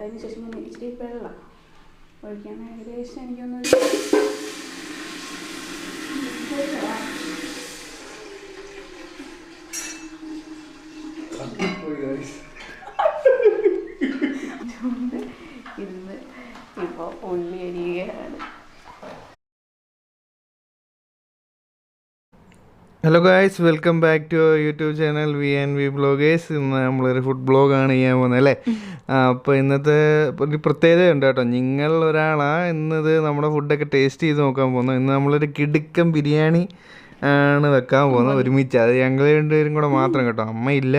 അതിന് ശേഷം ഞാൻ ഇച്ചിരി വെള്ളം ഒഴിക്കുകയാണ്. ഏകദേശം എനിക്കൊന്ന് ഇരുന്ന് ഇപ്പോൾ ഉള്ളി അരിയുകയാണ്. Hello guys, welcome back to YouTube channel V&V Vlogz. ഇന്ന് നമ്മളൊരു ഫുഡ് ബ്ലോഗാണ് ചെയ്യാൻ പോകുന്നത് അല്ലേ. അപ്പോൾ ഇന്നത്തെ ഒരു പ്രത്യേകത ഉണ്ട് കേട്ടോ. നിങ്ങൾ ഒരാളാണ് ഇന്നത് നമ്മുടെ ഫുഡൊക്കെ ടേസ്റ്റ് ചെയ്ത് നോക്കാൻ പോകുന്നത്. ഇന്ന് നമ്മളൊരു കിടുക്കൻ ബിരിയാണി ആണ് വെക്കാൻ പോകുന്നത് ഒരുമിച്ച്. അത് ഞങ്ങൾ രണ്ടുപേരും കൂടെ മാത്രം കേട്ടോ, അമ്മയില്ല.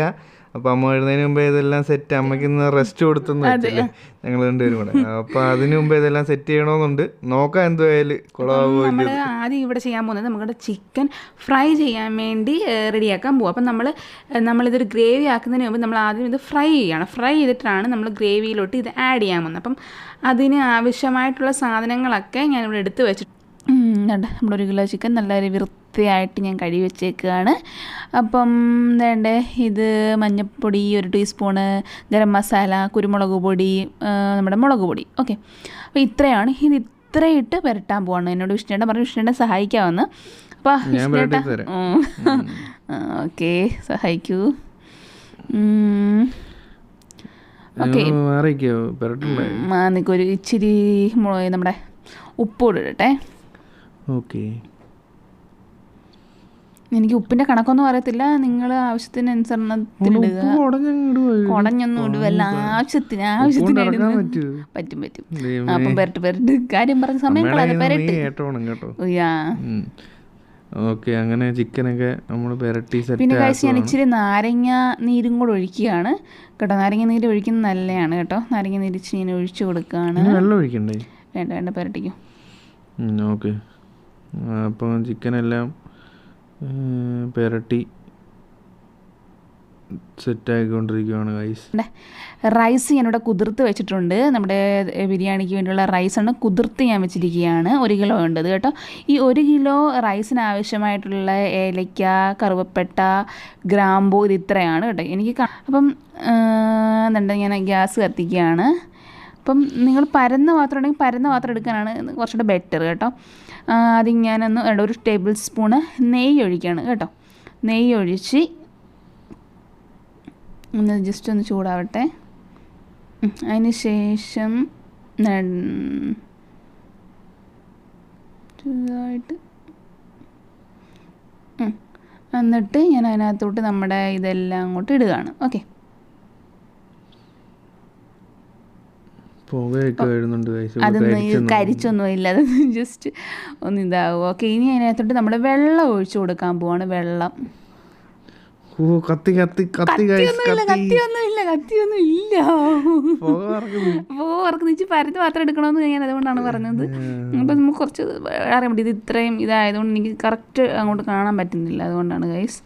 അപ്പോൾ അമ്മ വരുന്നതിന് മുമ്പേ ഇതെല്ലാം സെറ്റ്, അമ്മയ്ക്ക് ഇന്ന് റെസ്റ്റ് കൊടുത്തെന്ന് വെച്ചല്ലേ ഞങ്ങൾ രണ്ടുപേരും കൂടെ. അപ്പോൾ അതിന് മുമ്പേ ഇതെല്ലാം സെറ്റ് ചെയ്യണമെന്നുണ്ട്. നോക്കാം എന്തായാലും കുളമാകുമോ. നമ്മൾ ആദ്യം ഇവിടെ ചെയ്യാൻ പോകുന്നത് നമ്മുടെ ചിക്കൻ ഫ്രൈ ചെയ്യാൻ വേണ്ടി റെഡിയാക്കാൻ പോകും. അപ്പം നമ്മളിതൊരു ഗ്രേവി ആക്കുന്നതിന് മുമ്പ് നമ്മൾ ആദ്യം ഇത് ഫ്രൈ ചെയ്യണം. ഫ്രൈ ചെയ്തിട്ടാണ് നമ്മൾ ഗ്രേവിയിലോട്ട് ഇത് ആഡ് ചെയ്യാൻ പോകുന്നത്. അപ്പം അതിന് ആവശ്യമായിട്ടുള്ള സാധനങ്ങളൊക്കെ ഞാനിവിടെ എടുത്ത് വെച്ചിട്ട് നമ്മുടെ 1 കിലോ ചിക്കൻ നല്ല വൃത്തിയായിട്ട് ഞാൻ കഴുകി വെച്ചേക്കുകയാണ്. അപ്പം വേണ്ടേ, ഇത് മഞ്ഞൾപ്പൊടി 1 ടീസ്പൂണ്, ഗരം മസാല, കുരുമുളക് പൊടി, നമ്മുടെ മുളക് പൊടി. ഓക്കെ, അപ്പോൾ ഇത്രയാണ്. ഇത് ഇത്രയിട്ട് പുരട്ടാൻ പോവാണ്. എന്നോട് വിഷ്ണുവേട്ടൻ പറഞ്ഞു വിഷ്ണുവേട്ടൻ സഹായിക്കാമെന്ന്. അപ്പോൾ വിഷ്ണുവേട്ടൻ ഓക്കെ സഹായിക്കൂ. ഓക്കെ, നിനക്കൊരു ഇച്ചിരി നമ്മുടെ ഉപ്പ് ഇടട്ടെ. ഓക്കെ, എനിക്ക് ഉപ്പിൻ്റെ കണക്കൊന്നും അറിയത്തില്ല, നിങ്ങൾ ആവശ്യത്തിനനുസരണത്തിലിടുക. കുടഞ്ഞൊന്നും ഇടുവല്ല, ആവശ്യത്തിന് പറ്റും. അപ്പം പെരട്ട് കാര്യം പറഞ്ഞ സമയം ഓക്കെ. അങ്ങനെ ചിക്കനൊക്കെ നമ്മൾ പെരട്ടി സെറ്റ്. പിന്നെ കഴിച്ച് ഞാൻ ഇച്ചിരി നാരങ്ങ നീരും കൂടെ ഒഴിക്കുകയാണ് കേട്ടോ. നാരങ്ങ നീര് ഒഴിക്കുന്നത് നല്ലതാണ് കേട്ടോ. നാരങ്ങ നീര് ഇച്ചിരി ഞാൻ ഒഴിച്ചു കൊടുക്കുകയാണ്. വെള്ളം ഒഴിക്കണ്ടേ? വേണ്ട പെരട്ടിക്കും. ഓക്കെ, അപ്പം ചിക്കനെല്ലാം പെരട്ടി സെറ്റായിക്കൊണ്ടിരിക്കുകയാണ് ഗൈസ്. റൈസ് ഞാനിവിടെ കുതിർത്ത് വെച്ചിട്ടുണ്ട്. നമ്മുടെ ബിരിയാണിക്ക് വേണ്ടിയുള്ള റൈസാണ് കുതിർത്ത് ഞാൻ വെച്ചിരിക്കുകയാണ്. 1 കിലോ ഉണ്ടത് കേട്ടോ. ഈ 1 കിലോ റൈസിന് ആവശ്യമായിട്ടുള്ള ഏലക്ക, കറുവപ്പട്ട, ഗ്രാമ്പൂ, ഇത് ഇത്രയാണ് കേട്ടോ എനിക്ക്. അപ്പം എന്തുണ്ട്, ഞാൻ ഗ്യാസ് കത്തിക്കുകയാണ്. അപ്പം നിങ്ങൾ പരന്ന പാത്രം ഉണ്ടെങ്കിൽ പരന്ന പാത്രം എടുക്കാനാണ് കുറച്ചുകൂടെ ബെറ്റർ കേട്ടോ. ആദ്യം ഞാനൊന്ന് 1 ടേബിൾ സ്പൂണ് നെയ്യ് ഒഴിക്കുകയാണ് കേട്ടോ. നെയ്യ് ഒഴിച്ച് ഒന്ന് ജസ്റ്റ് ഒന്ന് ചൂടാവട്ടെ. അതിന് ശേഷം ചെറുതായിട്ട് എന്നിട്ട് ഞാൻ അതിനകത്തോട്ട് നമ്മുടെ ഇതെല്ലാം അങ്ങോട്ട് ഇടുകയാണ്. ഓക്കെ, അതൊന്നും കരിച്ചൊന്നും ഇല്ല, അതൊന്നും ജസ്റ്റ് ഒന്ന് ഇതാവും. ഓക്കെ, ഇനി അതിനകത്തോട്ട് നമ്മൾ വെള്ളം ഒഴിച്ചു കൊടുക്കാൻ പോവാണ്. വെള്ളം കത്തിയൊന്നും ഇല്ല. പോർക്കുന്നിച്ച് പരത്ത് പാത്രം എടുക്കണമെന്ന് ഞാൻ അതുകൊണ്ടാണ് പറഞ്ഞത്. അപ്പം നമുക്ക് കുറച്ച് അറിയാൻ പറ്റും. ഇത് ഇത്രയും ഇതായതുകൊണ്ട് എനിക്ക് കറക്റ്റ് അങ്ങോട്ട് കാണാൻ പറ്റുന്നില്ല, അതുകൊണ്ടാണ് ഗൈസ്.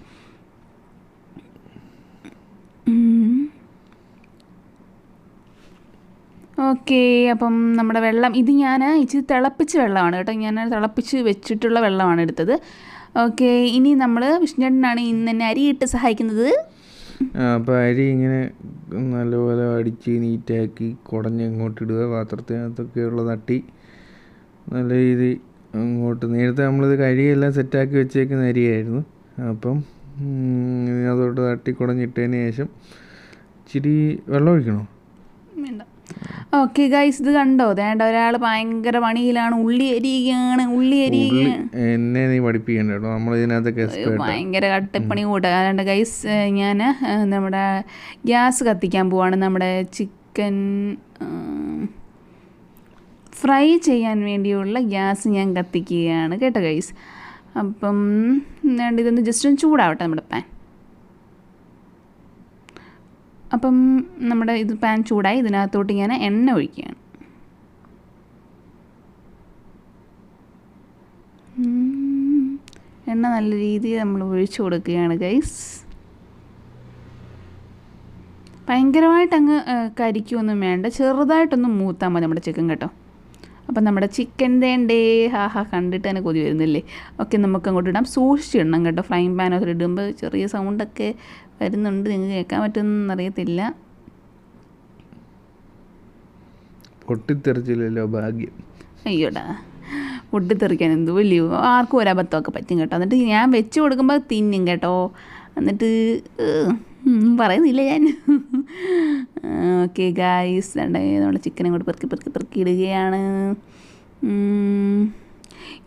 ഓക്കെ, അപ്പം നമ്മുടെ വെള്ളം ഇത് ഞാൻ ഇച്ചിരി തിളപ്പിച്ച വെള്ളമാണ് കേട്ടോ. ഞാൻ തിളപ്പിച്ച് വെച്ചിട്ടുള്ള വെള്ളമാണ് എടുത്തത്. ഓക്കെ, ഇനി നമ്മൾ വിഷ്ണുവേട്ടനാണ് ഇന്ന് തന്നെ അരിയിട്ട് സഹായിക്കുന്നത്. അപ്പോൾ അരി ഇങ്ങനെ നല്ലപോലെ അടിച്ച് നീറ്റാക്കി കുടഞ്ഞ് അങ്ങോട്ട് ഇടുക. പാത്രത്തിനകത്തൊക്കെയുള്ള തട്ടി നല്ല രീതി അങ്ങോട്ട്. നേരത്തെ നമ്മളിത് കഴുകിയെല്ലാം സെറ്റാക്കി വെച്ചേക്കുന്ന അരിയായിരുന്നു. അപ്പം അതോട്ട് തട്ടി കുടഞ്ഞിട്ടതിന് ശേഷം ഇച്ചിരി വെള്ളം ഒഴിക്കണോ? വേണ്ട. ഓക്കെ ഗൈസ്, ഇത് കണ്ടോ, വേണ്ട ഒരാൾ ഭയങ്കര പണിയിലാണ്. ഉള്ളി അരിയുകയാണ്. എന്നെ നീ പഠിപ്പിക്കണ്ട കേട്ടോ, നമ്മൾ ഇതിനകത്തൊക്കെ ഭയങ്കര കട്ടപ്പണി കൂട്ടുക. അതുകൊണ്ട് ഗൈസ് ഞാൻ നമ്മുടെ ഗ്യാസ് കത്തിക്കാൻ പോവാണ്. നമ്മുടെ ചിക്കൻ ഫ്രൈ ചെയ്യാൻ വേണ്ടിയുള്ള ഗ്യാസ് ഞാൻ കത്തിക്കുകയാണ് കേട്ടോ ഗൈസ്. അപ്പം ഇതൊന്ന് ജസ്റ്റ് ഒന്ന് ചൂടാവട്ടെ നമ്മുടെ പാൻ. അപ്പം നമ്മുടെ ഇത് പാൻ ചൂടായി. ഇതിനകത്തോട്ട് ഞാൻ എണ്ണ ഒഴിക്കുകയാണ്. എണ്ണ നല്ല രീതിയിൽ നമ്മൾ ഒഴിച്ചു കൊടുക്കുകയാണ് ഗൈസ്. ഭയങ്കരമായിട്ട് അങ്ങ് കരിക്കൊന്നും വേണ്ട, ചെറുതായിട്ടൊന്ന് മൂത്താൽ മതി നമ്മുടെ ചിക്കൻ കേട്ടോ. അപ്പം നമ്മുടെ ചിക്കൻ തേണ്ടേ, കണ്ടിട്ട് തന്നെ കൊതി വരുന്നില്ലേ. ഓക്കെ, നമുക്ക് അങ്ങോട്ട് ഇടാം. സൂക്ഷിച്ചിടണം കേട്ടോ. ഫ്രൈങ് പാനകത്ത് ഇടുമ്പോൾ ചെറിയ സൗണ്ടൊക്കെ വരുന്നുണ്ട്, നിങ്ങൾക്ക് കേൾക്കാൻ പറ്റുമെന്നറിയത്തില്ല. പൊട്ടിത്തെറിച്ചില്ലല്ലോ, ഭാഗ്യം. അയ്യോടാ, പൊട്ടിത്തെറിക്കാൻ എന്തോ വലിയ ആർക്കും ഒരബദ്ധമൊക്കെ പറ്റും കേട്ടോ. എന്നിട്ട് ഞാൻ വെച്ച് കൊടുക്കുമ്പോൾ തിന്നും കേട്ടോ. എന്നിട്ട് പറയുന്നില്ല ഞാൻ. ഓക്കെ ഗായ്സ്, നമ്മുടെ ചിക്കൻ അങ്ങോട്ട് പെറുക്കി ഇടുകയാണ്.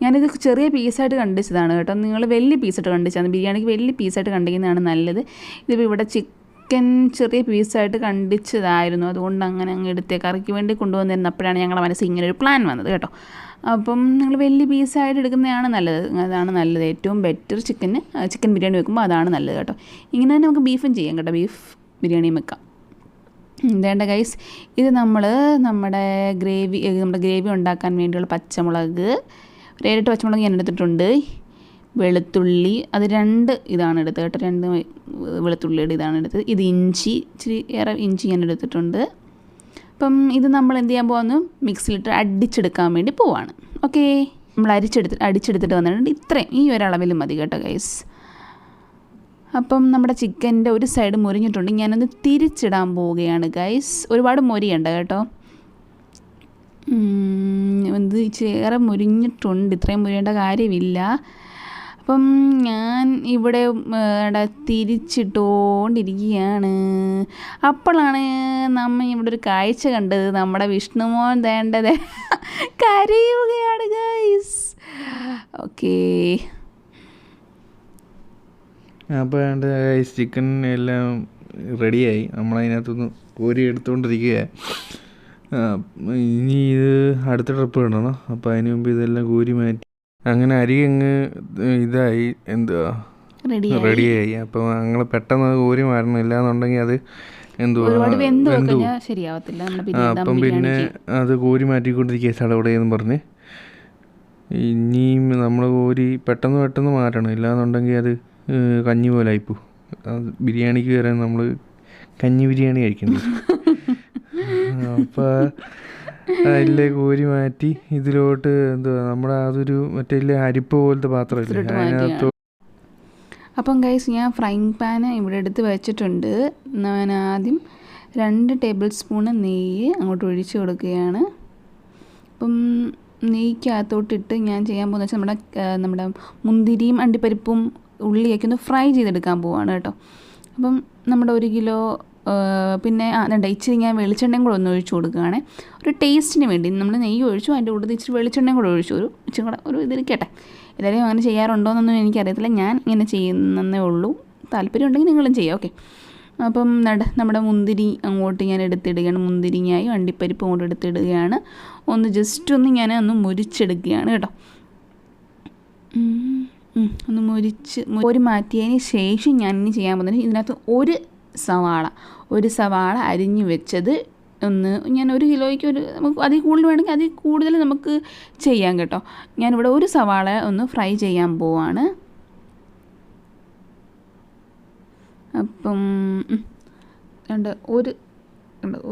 ഞാനിത് ചെറിയ പീസായിട്ട് കണ്ടിച്ചതാണ് കേട്ടോ. നിങ്ങൾ വലിയ പീസായിട്ട് കണ്ടിച്ചാണ്, ബിരിയാണിക്ക് വലിയ പീസായിട്ട് കണ്ടിക്കുന്നതാണ് നല്ലത്. ഇതിപ്പോൾ ഇവിടെ ചിക്കൻ ചെറിയ പീസായിട്ട് കണ്ടിച്ചതായിരുന്നു, അതുകൊണ്ട് അങ്ങനെ അങ്ങ് എടുത്തേ. കറിക്ക് വേണ്ടി കൊണ്ടുവന്നിരുന്നപ്പോഴാണ് ഞങ്ങളുടെ മനസ്സിൽ ഇങ്ങനെ ഒരു പ്ലാൻ വന്നത് കേട്ടോ. അപ്പം നിങ്ങൾ വലിയ പീസായിട്ട് എടുക്കുന്നതാണ് നല്ലത്, അതാണ് നല്ലത്. ഏറ്റവും ബെറ്റർ ചിക്കൻ ബിരിയാണി വെക്കുമ്പോൾ അതാണ് നല്ലത് കേട്ടോ. ഇങ്ങനെ തന്നെ നമുക്ക് ബീഫും ചെയ്യാം കേട്ടോ, ബീഫ് ബിരിയാണിയും വെക്കാം. വേണ്ട ഗൈസ്, ഇത് നമ്മുടെ ഗ്രേവി ഉണ്ടാക്കാൻ വേണ്ടിയുള്ള പച്ചമുളക്, 7-8 പച്ചമുളക് ഞാൻ എടുത്തിട്ടുണ്ട്. വെളുത്തുള്ളി അത് 2 ഇതാണ് എടുത്തത് കേട്ടോ, 2 വെളുത്തുള്ളിയുടെ ഇതാണ് എടുത്തത്. ഇത് ഇഞ്ചി, ഇച്ചിരി ഏറെ ഇഞ്ചി ഞാൻ എടുത്തിട്ടുണ്ട്. അപ്പം ഇത് നമ്മൾ എന്ത് ചെയ്യാൻ പോകുന്നു, മിക്സിയിലിട്ട് അടിച്ചെടുക്കാൻ വേണ്ടി പോവാണ്. ഓക്കെ, നമ്മൾ അടിച്ചെടുത്തിട്ട് വന്നിട്ടുണ്ട്. ഇത്രയും ഈ ഒരളവിൽ മതി കേട്ടോ ഗൈസ്. അപ്പം നമ്മുടെ ചിക്കൻ്റെ ഒരു സൈഡ് മുരിഞ്ഞിട്ടുണ്ട്, ഞാനൊന്ന് തിരിച്ചിടാൻ പോവുകയാണ് ഗൈസ്. ഒരുപാട് മൊരിയണ്ട കേട്ടോ, ഇത് ചേറെ മുരിഞ്ഞിട്ടുണ്ട്, ഇത്രയും മുരിയേണ്ട കാര്യമില്ല. അപ്പം ഞാൻ ഇവിടെ തിരിച്ചിട്ടുകൊണ്ടിരിക്കുകയാണ്. അപ്പോഴാണ് നമ്മൾ ഇവിടെ ഒരു കാഴ്ച കണ്ടത്. നമ്മുടെ വിഷ്ണുമോൻ വേണ്ടത് കരയുകയാണ് ഗൈസ്. ഓക്കേ, അപ്പോൾ വേണ്ട ഗൈസ്, ചിക്കൻ എല്ലാം റെഡിയായി. നമ്മളതിനകത്തുനിന്ന് കോരി എടുത്തുകൊണ്ടിരിക്കുക. ഇനി ഇത് അടുത്ത ട്രിപ്പ് ഇടണം. അപ്പോൾ അതിന് മുമ്പ് ഇതെല്ലാം കോരി മാറ്റി അങ്ങനെ അരി അങ്ങ് ഇതായി, എന്തുവാ റെഡിയായി. അപ്പോൾ ഞങ്ങൾ പെട്ടെന്ന് അത് കോരി മാറണം, ഇല്ലാന്നുണ്ടെങ്കിൽ അത് അപ്പം പിന്നെ അത് കോരി മാറ്റിക്കൊണ്ടിരിക്കുക സടവിടെയെന്ന് പറഞ്ഞ്. ഇനിയും നമ്മൾ കോരി പെട്ടെന്ന് മാറ്റണം, ഇല്ലാന്നുണ്ടെങ്കിൽ അത് കഞ്ഞി പോലെ ആയിപ്പോവും. അത് ബിരിയാണിക്ക് വരാൻ നമ്മൾ കഞ്ഞി ബിരിയാണി കഴിക്കേണ്ടി. അപ്പോൾ അതിലെ കോരി മാറ്റി ഇതിലോട്ട് എന്തുവാ നമ്മുടെ അതൊരു മറ്റേ അരിപ്പ് പോലത്തെ പാത്രമില്ലേ അതിനകത്ത്. അപ്പം ഗൈസ്, ഞാൻ ഫ്രൈങ് പാന് ഇവിടെ എടുത്ത് വെച്ചിട്ടുണ്ട്. ഞാൻ ആദ്യം 2 ടേബിൾ സ്പൂണ് നെയ്യ് അങ്ങോട്ട് ഒഴിച്ച് കൊടുക്കുകയാണ്. അപ്പം നെയ്ക്കകത്തോട്ടിട്ട് ഞാൻ ചെയ്യാൻ പോകുന്നത് വെച്ചാൽ നമ്മുടെ മുന്തിരിയും അണ്ടിപ്പരിപ്പും ഉള്ളിയൊക്കെ ഒന്ന് ഫ്രൈ ചെയ്തെടുക്കാൻ പോവാണ് കേട്ടോ. അപ്പം നമ്മുടെ 1 കിലോ പിന്നെ ഇച്ചിരി ഞാൻ വെളിച്ചെണ്ണയും കൂടെ ഒന്ന് ഒഴിച്ച് കൊടുക്കുകയാണ് ഒരു ടേസ്റ്റിന് വേണ്ടി. നമ്മൾ നെയ്യ് ഒഴിച്ചു, അതിൻ്റെ കൂടെ ഇച്ചിരി വെളിച്ചെണ്ണയും കൂടെ ഒഴിച്ചു, ഇച്ചിരി കൂടെ ഒരു ഇതിരിക്കട്ടെ. എല്ലാവരും അങ്ങനെ ചെയ്യാറുണ്ടോയെന്നൊന്നും എനിക്കറിയത്തില്ല, ഞാൻ ഇങ്ങനെ ചെയ്യുന്നതേ ഉള്ളൂ. താല്പര്യം ഉണ്ടെങ്കിൽ നിങ്ങളും ചെയ്യാം. ഓക്കെ, അപ്പം നമ്മുടെ മുന്തിരി അങ്ങോട്ട് ഞാൻ എടുത്തിടുകയാണ്. മുന്തിരിങ്ങായും അണ്ടിപ്പരിപ്പും അങ്ങോട്ട് എടുത്തിടുകയാണ്. ജസ്റ്റ് ഒന്ന് മുരിച്ചെടുക്കുകയാണ് കേട്ടോ. ഒന്ന് മുരിച്ച് മാറ്റിയതിന് ശേഷം ഞാൻ ഇനി ചെയ്യാൻ പോകുന്നത് ഇതിനകത്ത് ഒരു സവാള അരിഞ്ഞ് വെച്ചത് ഞാൻ 1 കിലോയ്ക്ക് നമുക്ക് അതിൽ കൂടുതൽ വേണമെങ്കിൽ അതിൽ കൂടുതൽ നമുക്ക് ചെയ്യാം കേട്ടോ. ഞാനിവിടെ ഒരു സവാള ഒന്ന് ഫ്രൈ ചെയ്യാൻ പോവാണ്. അപ്പം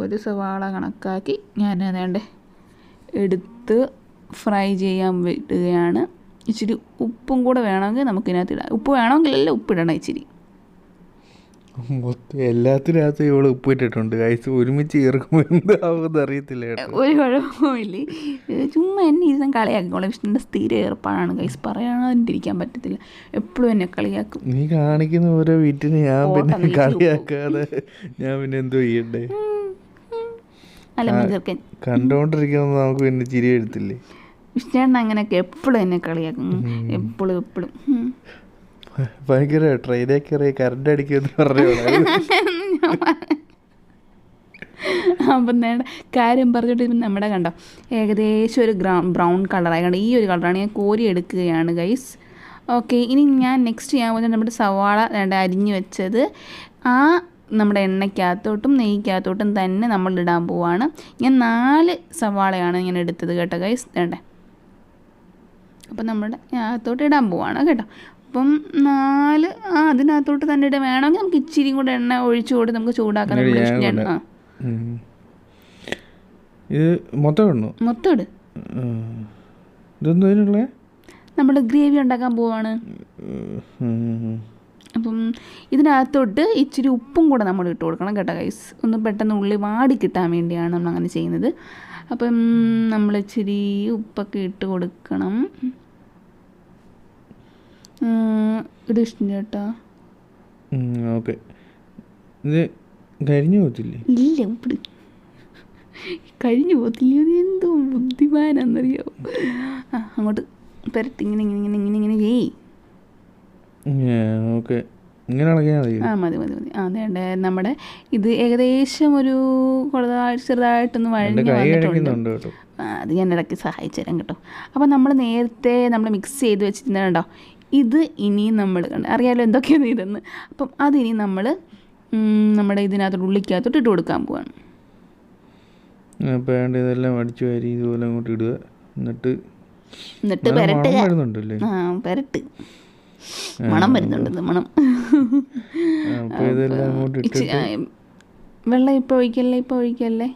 ഒരു സവാള കണക്കാക്കി ഞാൻ എടുത്ത് ഫ്രൈ ചെയ്യാൻ വിടുകയാണ്. ഇച്ചിരി ഉപ്പും കൂടെ വേണമെങ്കിൽ നമുക്കിതിനകത്ത് ഇടാം. ഉപ്പ് വേണമെങ്കിലല്ല, ഉപ്പിടണം ഇച്ചിരി. എല്ലാത്തിനകത്തും ഇവിടെ ഉപ്പിട്ടിട്ടുണ്ട് ഗൈസ്. ഒരുമിച്ച് ചേർക്കുമ്പോൾ എന്താവുമെന്ന് അറിയത്തില്ല കേട്ടോ. ഒരു കുഴപ്പമില്ല, ചുമ്മാ എന്നെ ഇരുന്ന് കളിയാക്കിക്കോളെ. വിഷ്ണുവിൻ്റെ സ്ഥിര ഏർപ്പാടാണ് ഗൈസ്, പറയാണ്ടിരിക്കാൻ പറ്റത്തില്ല. എപ്പോഴും എന്നെ കളിയാക്കും. നീ കാണിക്കുന്ന ഓരോ വീട്ടിന് ഞാൻ പിന്നെ കളിയാക്കാതെ ഞാൻ പിന്നെ എന്തോ ചെയ്യണ്ടേ? കണ്ടോണ്ടിരിക്കുന്നത് നമുക്ക് പിന്നെ ചിരി എടുത്തില്ലേ? വിഷ്ണുണ്ണ അങ്ങനെയൊക്കെ എപ്പോഴും എന്നെ കളിയാക്കും, എപ്പോഴും. ഭയങ്കര ട്രെയിനേക്കറി കറണ്ട് അടിക്കുമെന്ന് പറഞ്ഞു. അപ്പം കാര്യം പറഞ്ഞിട്ട് നമ്മുടെ കണ്ടോ ഏകദേശം ഒരു ബ്രൗൺ കളറായി കണ്ടോ. ഈ ഒരു കളറാണ് ഞാൻ കോരി എടുക്കുകയാണ് ഗൈസ്. ഓക്കെ, ഇനി ഞാൻ നെക്സ്റ്റ് ചെയ്യാൻ പോകുന്നത് നമ്മുടെ സവാള അരിഞ്ഞ് വെച്ചത് നമ്മുടെ എണ്ണയ്ക്കകത്തോട്ടും നെയ്ക്കകത്തോട്ടും തന്നെ നമ്മൾ ഇടാൻ പോവാണ്. ഞാൻ 4 സവാളയാണ് ഞാൻ എടുത്തത് കേട്ടോ ഗൈസ്. അപ്പം നമ്മുടെ അകത്തോട്ട് ഇടാൻ പോവാണ് കേട്ടോ. അപ്പം 4 അതിനകത്തോട്ട് തന്നെ ഇടാൻ വേണമെങ്കിൽ നമുക്ക് ഇച്ചിരി കൂടെ എണ്ണ ഒഴിച്ചു കൊടുത്ത് നമുക്ക് ചൂടാക്കാൻ. ഇത് മൊത്തം ഇട്. നമ്മൾ ഗ്രേവി ഉണ്ടാക്കാൻ പോവാണ്. അപ്പം ഇതിനകത്തോട്ട് ഇച്ചിരി ഉപ്പും കൂടെ നമ്മൾ ഇട്ട് കൊടുക്കണം കേട്ടോ ഗൈസ്. ഒന്ന് പെട്ടെന്ന് ഉള്ളി വാടി കിട്ടാൻ വേണ്ടിയാണ് നമ്മൾ അങ്ങനെ ചെയ്യുന്നത്. അപ്പം നമ്മൾ ഇച്ചിരി ഉപ്പൊക്കെ ഇട്ട് കൊടുക്കണം. ഇത് ഇഷ്ടം ചേട്ടാ. ഓക്കെ. ഇത് കരിഞ്ഞു പോകത്തില്ലേ? ഇല്ല, ഉപ്പിട്. കഴിഞ്ഞു പോകത്തില്ല. അത് എന്തോ ബുദ്ധിമാനാന്നറിയോ. അങ്ങോട്ട് പെരട്ട് ഇങ്ങനെ ഇങ്ങനെ ഇങ്ങനെ ഇങ്ങനെ ഇങ്ങനെ ചെയ്യ്. ഓക്കെ, ഇങ്ങനെ ഇളകിയാൽ മതി. മതി. അതേണ്ടേ നമ്മുടെ ഇത് ഏകദേശം ഒരു ചെറുതായിട്ടൊന്ന് വഴഞ്ഞ് വന്നിട്ടുണ്ട്. അത് ഞാൻ ഇടയ്ക്ക് സഹായിച്ചു തരാം കേട്ടോ. അപ്പം നമ്മൾ നേരത്തെ നമ്മൾ മിക്സ് ചെയ്ത് വെച്ചിട്ടുണ്ടോ, ഇത് ഇനി നമ്മൾ അറിയാമല്ലോ എന്തൊക്കെയാണ് ഇതെന്ന്. അപ്പം അതിനി നമ്മൾ നമ്മുടെ ഇതിനകത്തോട്ട് ഉള്ളിക്കകത്തോട്ട് ഇട്ട് കൊടുക്കാൻ പോവാണ്. അപ്പോൾ ഇതെല്ലാം അടിച്ചു വാരി ഇതുപോലെ അങ്ങോട്ട് ഇടുക. എന്നിട്ട് പെരട്ടുക. പെരട്ട് മണം വരുന്നുണ്ട്. മണം. വെള്ളം ഇപ്പോൾ ഒഴിക്കല്ലേ.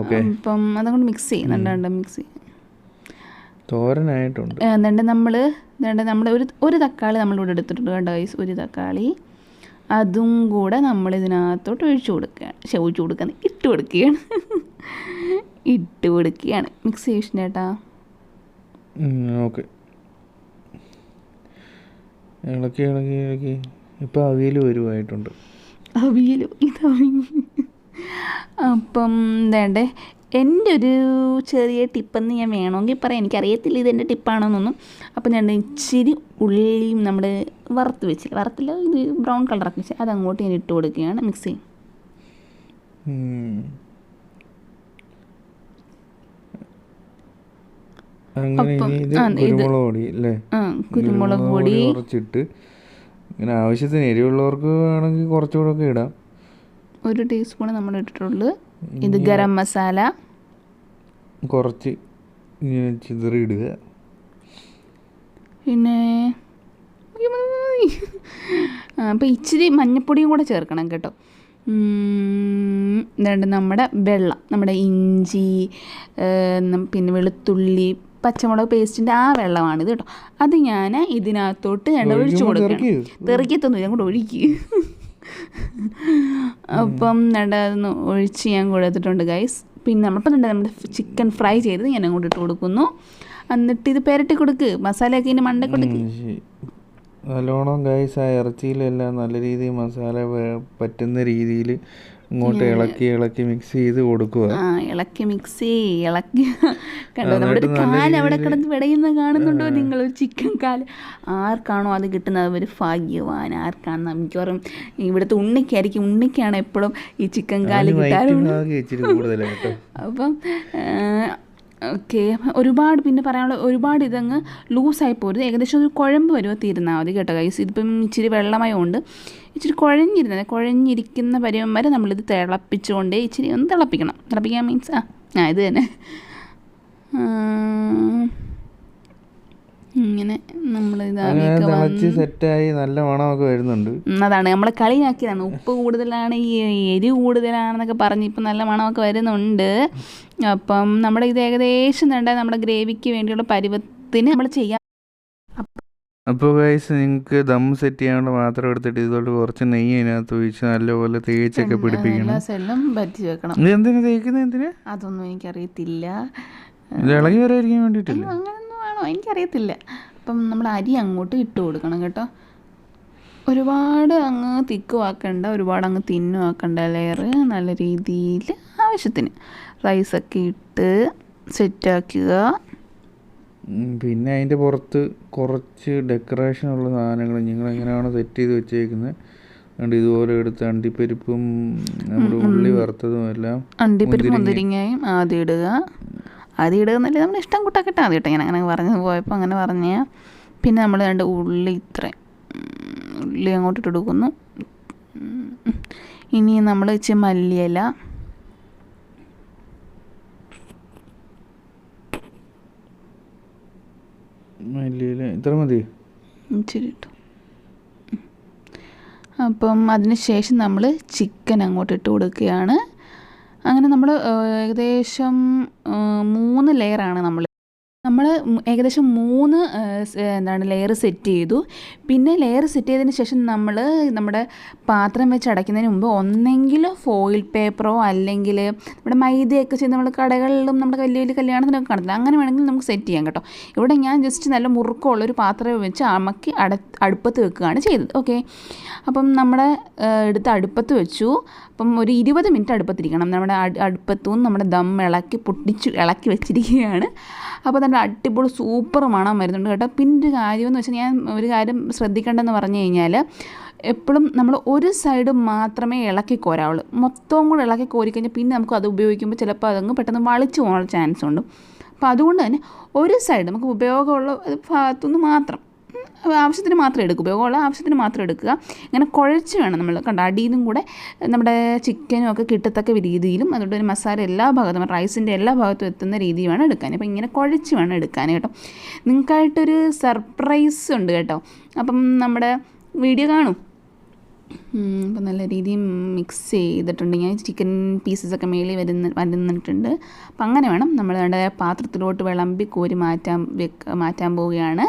അപ്പം അതുകൊണ്ട് മിക്സ് ചെയ്യുന്നുണ്ട്. മിക്സ് ചെയ്യും. തോരനായിട്ടുണ്ട്. എന്നിട്ട് നമ്മൾ ഒരു തക്കാളി നമ്മളിവിടെ എടുത്തിട്ടുണ്ട് കേട്ടോ ഗൈസ്. ഒരു തക്കാളി അതും കൂടെ നമ്മൾ ഇതിനകത്തോട്ട് ഇട്ട് കൊടുക്കുകയാണ്. മിക്സ് ചെയ്യണം ചേട്ടാ. ഓക്കെ, ഇളക്കി ഇപ്പം അവിയൽ വരുമായിട്ടുണ്ട്. അപ്പം വേണ്ടേ, എൻ്റെ ഒരു ചെറിയ ടിപ്പെന്ന് ഞാൻ വേണമെങ്കിൽ പറയാം. എനിക്കറിയത്തില്ല ഇതെൻ്റെ ടിപ്പാണോന്നൊന്നും. അപ്പം ഞാൻ ഇച്ചിരി ഉള്ളിയും നമ്മൾ വറുത്തില്ല, ഇത് ബ്രൗൺ കളറൊക്കെ വെച്ച് അതങ്ങോട്ട് ഞാൻ ഇട്ട് കൊടുക്കുകയാണ്. മിക്സ് ചെയ്യും. കുരുമുളക് പൊടി കുറച്ചിട്ട് ഇങ്ങനെ ആവശ്യത്തിന് എരിവുള്ളവർക്ക് വേണമെങ്കിൽ കുറച്ചുകൂടെ ഒക്കെ ഇടാം. 1 ടീസ്പൂൺ നമ്മൾ ഇട്ടിട്ടുള്ളൂ. ഇത് ഗരം മസാല കുറച്ച് ഇങ്ങനെ ചിതറി ഇടുക. പിന്നെ അപ്പം ഇച്ചിരി മഞ്ഞൾപ്പൊടിയും കൂടെ ചേർക്കണം കേട്ടോ. എന്നിട്ട് നമ്മുടെ ഇഞ്ചി, പിന്നെ വെളുത്തുള്ളി, പച്ചമുളക് പേസ്റ്റിൻ്റെ ആ വെള്ളമാണിത് കേട്ടോ. അത് ഞാൻ ഇതിനകത്തോട്ട് ഒഴിച്ചു കൊടുക്കണം. തെറിക്കത്തൊന്നുമില്ല, അങ്ങോട്ട് ഒഴിക്കുക. അപ്പം അതൊന്ന് ഒഴിച്ച് ഞാൻ കൊടുത്തിട്ടുണ്ട് ഗൈസ്. പിന്നെ നമ്മുടെ ചിക്കൻ ഫ്രൈ ചെയ്തത് ഞാൻ അങ്ങോട്ട് ഇട്ട് കൊടുക്കുന്നു. എന്നിട്ട് ഇത് പെരട്ടി കൊടുക്ക്. മസാലയൊക്കെ ഇതിൻ്റെ മണ്ട കൊടുക്ക്. നല്ലോണം ഗൈസ് ആ ഇറച്ചിയിലെല്ലാം നല്ല രീതിയിൽ മസാല പറ്റുന്ന രീതിയിൽ ഇങ്ങോട്ട് ഇളക്കി മിക്സ് ചെയ്ത് കൊടുക്കുക. കണ്ടോ, നമ്മുടെ കാല് അവിടെ കിടന്ന് വിടയുന്ന കാണുന്നുണ്ടോ നിങ്ങൾ? ഒരു ചിക്കൻ കാല് ആർക്കാണോ അത് കിട്ടുന്നത് ഒരു ഭാഗ്യവാൻ. ആർക്കാണെന്ന് മിക്കവാറും ഇവിടുത്തെ ഉണ്ണിക്കാണ് എപ്പോഴും ഈ ചിക്കൻ കാല് കിട്ടാറുള്ളത്. അപ്പം ഓക്കെ, ഒരുപാട് പിന്നെ പറയാനുള്ള ഒരുപാട് ഇതങ്ങ് ലൂസായി പോരുത്. ഏകദേശം ഒരു കുഴമ്പ് വരുമോ തീരുന്നാൽ മതി കേട്ടോ ഗൈസ്. ഇതിപ്പം ഇച്ചിരി വെള്ളമയമുണ്ട്. ഇച്ചിരി കുഴഞ്ഞിരിക്കുന്ന പരുവം വരെ നമ്മളിത് തിളപ്പിച്ചുകൊണ്ട് ഇച്ചിരി ഒന്ന് തിളപ്പിക്കാൻ മീൻസ് ഇത് തന്നെ ഇങ്ങനെ നമ്മൾ സെറ്റായി നല്ല മണമൊക്കെ വരുന്നുണ്ട്. അതാണ് നമ്മളെ കളിയാക്കിയതാണ്. ഉപ്പ് കൂടുതലാണ്, ഈ എരിവ് കൂടുതലാണെന്നൊക്കെ പറഞ്ഞ് ഇപ്പം നല്ല മണമൊക്കെ വരുന്നുണ്ട്. അപ്പം നമ്മുടെ ഇത് ഏകദേശം നമ്മുടെ ഗ്രേവിക്ക് വേണ്ടിയുള്ള പരുവത്തിന് നമ്മൾ ചെയ്യാം. അപ്പോൾ ഗൈസ്, നിങ്ങൾക്ക് ദം സെറ്റ് ചെയ്യാനുള്ള പാത്രം എടുത്തിട്ട് ഇതുപോലെ കുറച്ച് നെയ്യ് അതിനകത്ത് ഒഴിച്ച് നല്ലപോലെ തേച്ചൊക്കെ പിടിപ്പിക്കണം. പറ്റി വെക്കണം. എന്തിനാ തേക്കുന്നത്? എന്തിനാ അതൊന്നും എനിക്കറിയത്തില്ല. ഇത് ഇളകി വരാതിരിക്കാൻ വേണ്ടിയിട്ടില്ല. അങ്ങനൊന്നും വേണോ എനിക്കറിയത്തില്ല. അപ്പം നമ്മൾ അരി അങ്ങോട്ട് ഇട്ട് കൊടുക്കണം കേട്ടോ. ഒരുപാട് അങ്ങ് തിക്കുമാക്കണ്ട, ഒരുപാട് അങ്ങ് തിന്നുമാക്കണ്ട. ലെയർ നല്ല രീതിയിൽ ആവശ്യത്തിന് റൈസൊക്കെ ഇട്ട് സെറ്റാക്കുക. പിന്നെ അതിൻ്റെ പുറത്ത് കുറച്ച് ഡെക്കറേഷനുള്ള സാധനങ്ങൾ നിങ്ങൾ എങ്ങനെയാണോ സെറ്റ് ചെയ്ത് വെച്ചേക്കുന്നത്, അതുകൊണ്ട് ഇതുപോലെ എടുത്ത് അണ്ടിപ്പരിപ്പും നമ്മുടെ ഉള്ളി വറുത്തതും എല്ലാം, അണ്ടിപ്പരിപ്പ് മുന്തിരിങ്ങയും ആദ്യം ഇടുക എന്നല്ലേ നമ്മുടെ ഇഷ്ടം കൂട്ടാക്കിട്ട് ആദ്യം ഇട്ടെ. ഞാൻ അങ്ങനെ പറഞ്ഞു പോയപ്പോൾ അങ്ങനെ പറഞ്ഞ. പിന്നെ നമ്മൾ ഉള്ളി ഉള്ളി അങ്ങോട്ട് ഇട്ട് കൊടുക്കുന്നു. ഇനി നമ്മൾ ഇച്ചിരി മല്ലിയില, ഇത്ര മതി, ഇച്ചിരി ഇട്ടു. അപ്പം അതിന് ശേഷം നമ്മൾ ചിക്കൻ അങ്ങോട്ട് ഇട്ട് കൊടുക്കുകയാണ്. അങ്ങനെ നമ്മൾ ഏകദേശം 3 ലെയറാണ് നമ്മൾ നമ്മൾ ഏകദേശം 3 ലെയർ സെറ്റ് ചെയ്തു. പിന്നെ ലെയർ സെറ്റ് ചെയ്തതിന് ശേഷം നമ്മൾ നമ്മുടെ പാത്രം വെച്ച് അടയ്ക്കുന്നതിന് മുമ്പ് ഒന്നെങ്കിൽ ഫോയിൽ പേപ്പറോ അല്ലെങ്കിൽ നമ്മുടെ മൈദയൊക്കെ ചെയ്ത് നമ്മൾ കടകളിലും നമ്മുടെ വലിയ വലിയ കല്യാണത്തിനൊക്കെ കാണത്തില്ല, അങ്ങനെ വേണമെങ്കിൽ നമുക്ക് സെറ്റ് ചെയ്യാം കേട്ടോ. ഇവിടെ ഞാൻ ജസ്റ്റ് നല്ല മുറുക്കമുള്ളൊരു പാത്രം വെച്ച് അമക്കി അടുപ്പത്ത് വെക്കുകയാണ് ചെയ്തത്. ഓക്കെ, അപ്പം നമ്മുടെ എടുത്ത് അടുപ്പത്ത് വെച്ചു. അപ്പം ഒരു 20 മിനിറ്റ് അടുപ്പത്തിരിക്കണം. നമ്മുടെ അടുപ്പത്തും നമ്മുടെ ദം ഇളക്കി വെച്ചിരിക്കുകയാണ്. അപ്പോൾ നല്ല അടിപൊളി സൂപ്പർ മണം വരുന്നുണ്ട് കേട്ടോ. പിന്നെ ഒരു കാര്യമെന്ന് വെച്ചാൽ ഞാൻ ഒരു കാര്യം ശ്രദ്ധിക്കേണ്ടതെന്ന് പറഞ്ഞു കഴിഞ്ഞാൽ എപ്പോഴും നമ്മൾ ഒരു സൈഡ് മാത്രമേ ഇളക്കി കോരാവുള്ളൂ. മൊത്തവും കൂടെ ഇളക്കി കോരിക്കഴിഞ്ഞാൽ പിന്നെ നമുക്ക് അത് ഉപയോഗിക്കുമ്പോൾ ചിലപ്പോൾ അതങ്ങ് പെട്ടെന്ന് വളിച്ചു പോകാനുള്ള ചാൻസ് ഉണ്ട്. അപ്പോൾ അതുകൊണ്ട് തന്നെ ഒരു സൈഡ് നമുക്ക് ഉപയോഗമുള്ള ഭാഗത്തുനിന്ന് മാത്രം ആവശ്യത്തിന് മാത്രം എടുക്കുക, ഉപയോഗമുള്ള ആവശ്യത്തിന് മാത്രം എടുക്കുക. ഇങ്ങനെ കുഴച്ച് വേണം നമ്മൾ കണ്ട അടിയിലും കൂടെ നമ്മുടെ ചിക്കനും ഒക്കെ കിട്ടത്തക്ക രീതിയിലും അതുകൊണ്ട് തന്നെ മസാല എല്ലാ ഭാഗത്തും റൈസിൻ്റെ എല്ലാ ഭാഗത്തും എത്തുന്ന രീതിയിൽ വേണം എടുക്കാൻ. അപ്പോൾ ഇങ്ങനെ കുഴച്ച് വേണം എടുക്കാൻ കേട്ടോ. നിങ്ങൾക്കായിട്ടൊരു സർപ്രൈസ് ഉണ്ട് കേട്ടോ. അപ്പം നമ്മുടെ വീഡിയോ കാണും. അപ്പം നല്ല രീതിയിൽ മിക്സ് ചെയ്തിട്ടുണ്ട് ഞാൻ. ചിക്കൻ പീസസൊക്കെ മേളിൽ വരുന്നിട്ടുണ്ട്. അപ്പം അങ്ങനെ വേണം നമ്മൾ പാത്രത്തിലോട്ട് വിളമ്പി കോരി മാറ്റാൻ പോവുകയാണ്.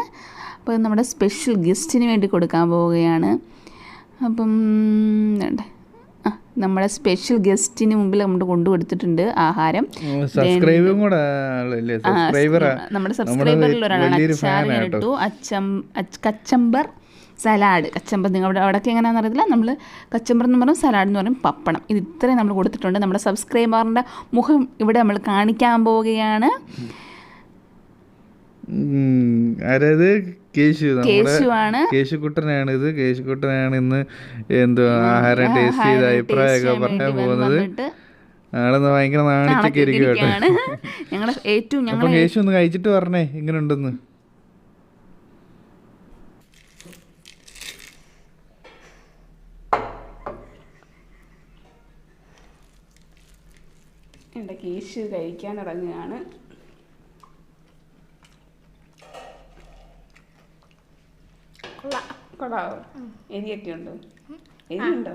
അപ്പോൾ നമ്മുടെ സ്പെഷ്യൽ ഗസ്റ്റിന് വേണ്ടി കൊടുക്കാൻ പോവുകയാണ്. അപ്പം നമ്മുടെ സ്പെഷ്യൽ ഗസ്റ്റിന് മുമ്പിൽ നമ്മൾ കൊണ്ടുകൊടുത്തിട്ടുണ്ട് ആഹാരം. നമ്മുടെ സബ്സ്ക്രൈബറിൽ ഒരാളാണ്. അച്ചാർ ഇട്ടു, കച്ചമ്പർ സലാഡ്. കച്ചമ്പർ നിങ്ങളുടെ അവിടെയൊക്കെ എങ്ങനെയാണെന്ന് അറിയത്തില്ല. നമ്മൾ കച്ചമ്പർ എന്ന് പറയും, സലാഡ് എന്ന് പറയും, പപ്പടം. ഇത് ഇത്രയും നമ്മൾ കൊടുത്തിട്ടുണ്ട്. നമ്മുടെ സബ്സ്ക്രൈബറിൻ്റെ മുഖം ഇവിടെ നമ്മൾ കാണിക്കാൻ പോവുകയാണ്. അതായത് കേശുക്കുട്ടനാണ് ഇത്. കേശുക്കുട്ടനാണ് ഇന്ന് എന്തോ ആഹാരം ടേസ്റ്റ് ചെയ്ത അഭിപ്രായമൊക്കെ പറയാൻ പോകുന്നത്. ആളെന്ന് ഭയങ്കര നാണിച്ചൊക്കെ ഇരിക്കും കേട്ടോ. അപ്പം കേശു ഒന്ന് കഴിച്ചിട്ട് പറഞ്ഞേ ഇങ്ങനെ ഉണ്ടെന്ന്. എൻ്റെ കേശു കഴിക്കാൻ ഇറങ്ങുകയാണ്. കൊള്ളാവോ? എരിയൊക്കെ ഉണ്ടോ? എരിയുണ്ടോ?